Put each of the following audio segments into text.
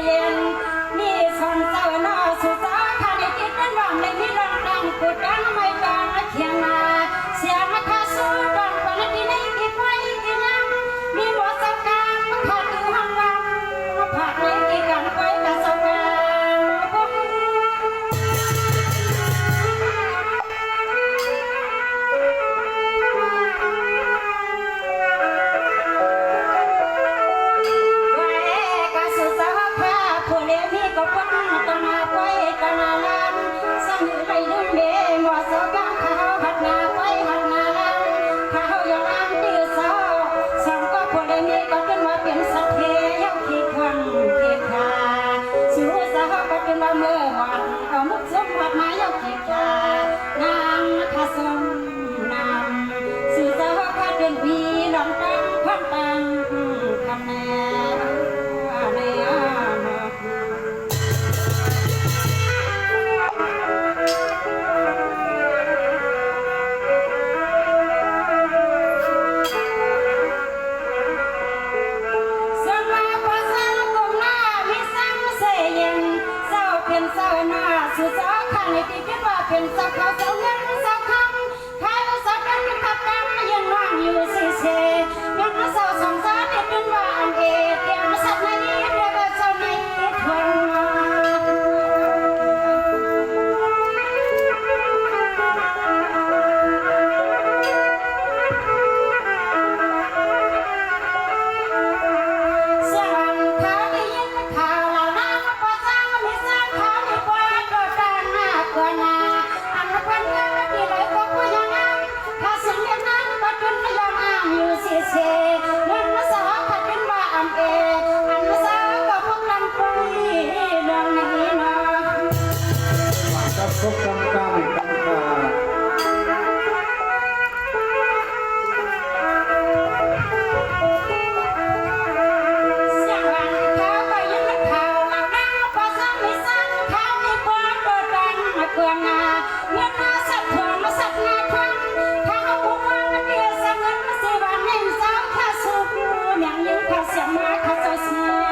เย็นมีสนเจ้านอสุสาขาในจิตนั้นว่างในที่ร้องดังกดดังไม่กลางเคียงนาเสียงมาคาสู้ดอนคนที่ในกี่ไฟกี่น้ำมีหัวสักการขาดอยู่ห้องวังผ่านในกี่กันไฟกระสการเมื่อวันเอามุกสมบัติมาเยาขีดจานางทศมนำสื่อสาวพัดเดินวีลองตั้งควันตั้งคำแนในสุดสาขาในที่คิดว่าเป็นสักเขาเจ้าเงินสักคำขายว่าสักกันขัดกันยังว่างอยู่สิเสยังมาเศร้าสงสารเด็กเป็นว่าอันเอเตียงมาสัตว์ในนี้เรียกว่าเจ้าในทนพบกันกลางกันกาเสียงวันเขาไปยึดเขาเอาหน้าพอซ้ำไม่ซ้ำเขาไม่กวนโดดดันมาเกลือนาเงินมาสักทวงมาสักนาทวนเขาบุกมาเกี่ยวสังเงินมาสิบวันเล่นสาวข้าสุกอย่างยิ่งข้าเสียมาข้าเจ้าเสีย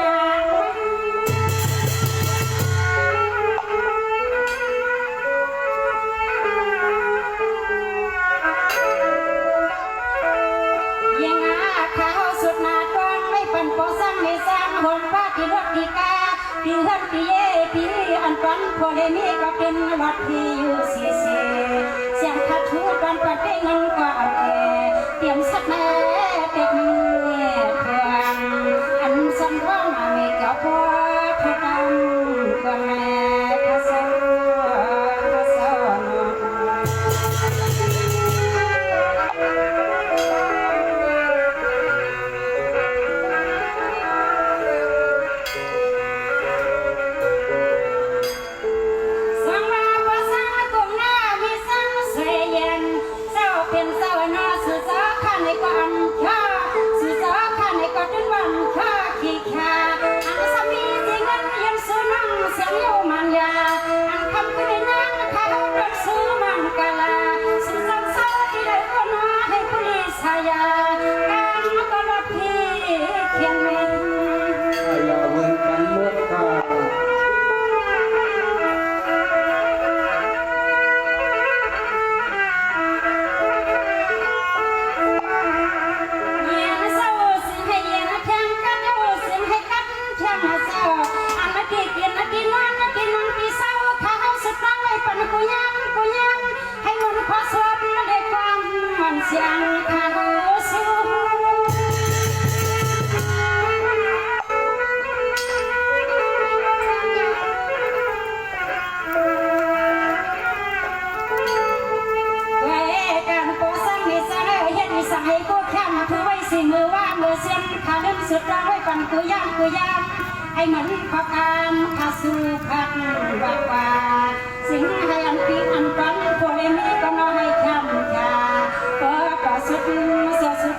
ที่ฮันที่เย่ที่อันปันพอเลมีก็เป็นวัดที่อยู่เสียเสียงขัดทูดวันปัดได้เงินก็เอาเตรียมสักแม่เต็มเครื่องอันสำรองมาไม่เกี่ยวพอพอดำก็แม่ข้าเจ้าข้าเจ้าเสียงข้าสูให้กูแค่มาถือไว้สิมือว่ามือเสียงขาดึงสุดร้อยปั่นกูย่ำให้มันขอการขาสู่พัดว่าสิ่งให้อันปีอันปันพวกเล่มีก็น้อยให้คำยาก็สุดเสียสุด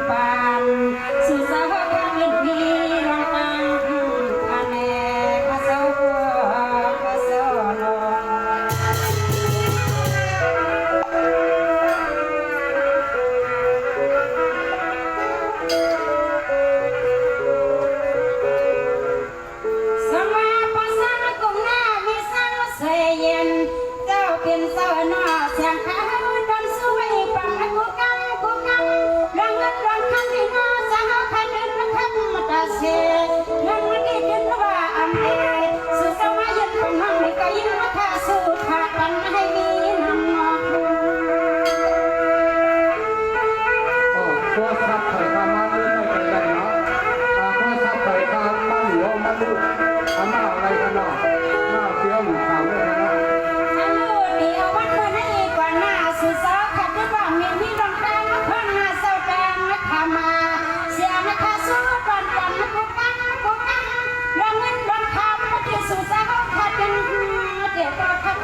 ปานสู่สาวข้าเงินมีรองตังอันเน่ข้าเศร้าข้าเศร้าลอย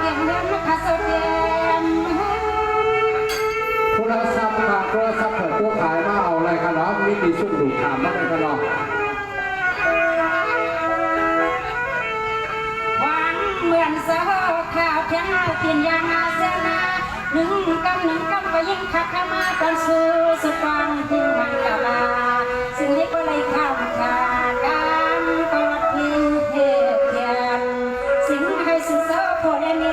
ยงเรื่องมาสดเดียม โทรศัพท์ค่ะโทรศัพท์เปิดตัวขายมาเอาอะไรกันเนาะมีดีสุดดูถามมาเลยกันเนาะ หวานเหมือนเสาข้าวเพียงเอากินยามาเสนาหนึ่งกำก็ยิ่งคักเข้ามาตอนสู่สุดฟังทิ้งมันกะลาสิ่งนี้ก็เลยข้ามขาการประวัติพิมพ์เทพเทียนสิ่งให้สุดเสาโพดเน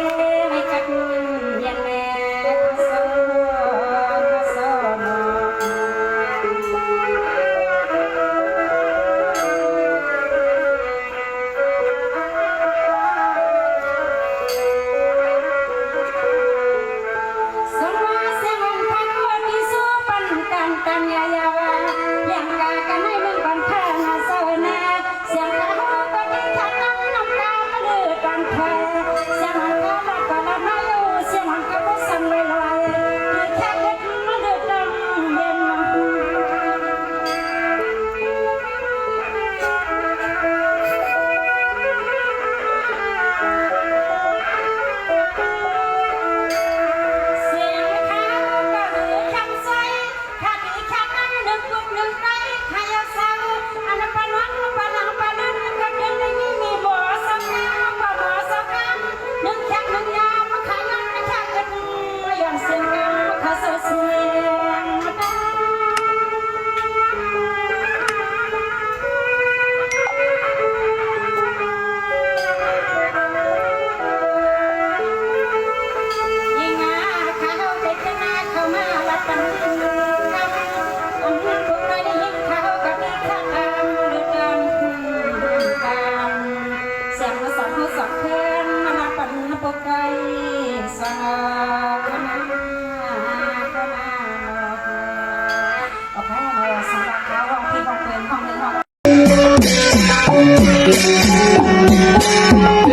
ให้กันยันแม่โซโซโน สมว่าเสียงของพันวันที่สู้ปันกันยายาวาเลี้ยงกากันให้มึงปันเธอนาเศร้านาเสียงเขาก็ดีทักน้ำตาก็เลือดปันเธอเสียงของเขาละก็ละไม่อยู่เสียงของเขาก็สั่นลอยคือแค่เล็กมันเดือดดำเย็น เสียงเขาก็หือคำใสข้าดีข้านั้นหนึ่งกุดหนึ่งใจขายเศร้าอันนั้นปะนั้นปะนังปะนั้นก็เดินได้มีบ่อสักน้ำบ่อสักคำหนึ่งแขกหนึ่งยามมาขายยังไม่แขกกันย้อนเสียงกันมาขายเสียงยิ่งอาเขาเด็กนาเข้ามาลัดปันกันอันนี้พวกเราได้ยินเขาก็มีข้าอ่านเดือดดำกันเสียงมาสอนเขาสอนเพื่อนมาลัดปันพวกใครสอนเข้ามาโอเคมาสำหรับเขาห้องที่ห้องเพื่อนห้องหนึ่งห้อง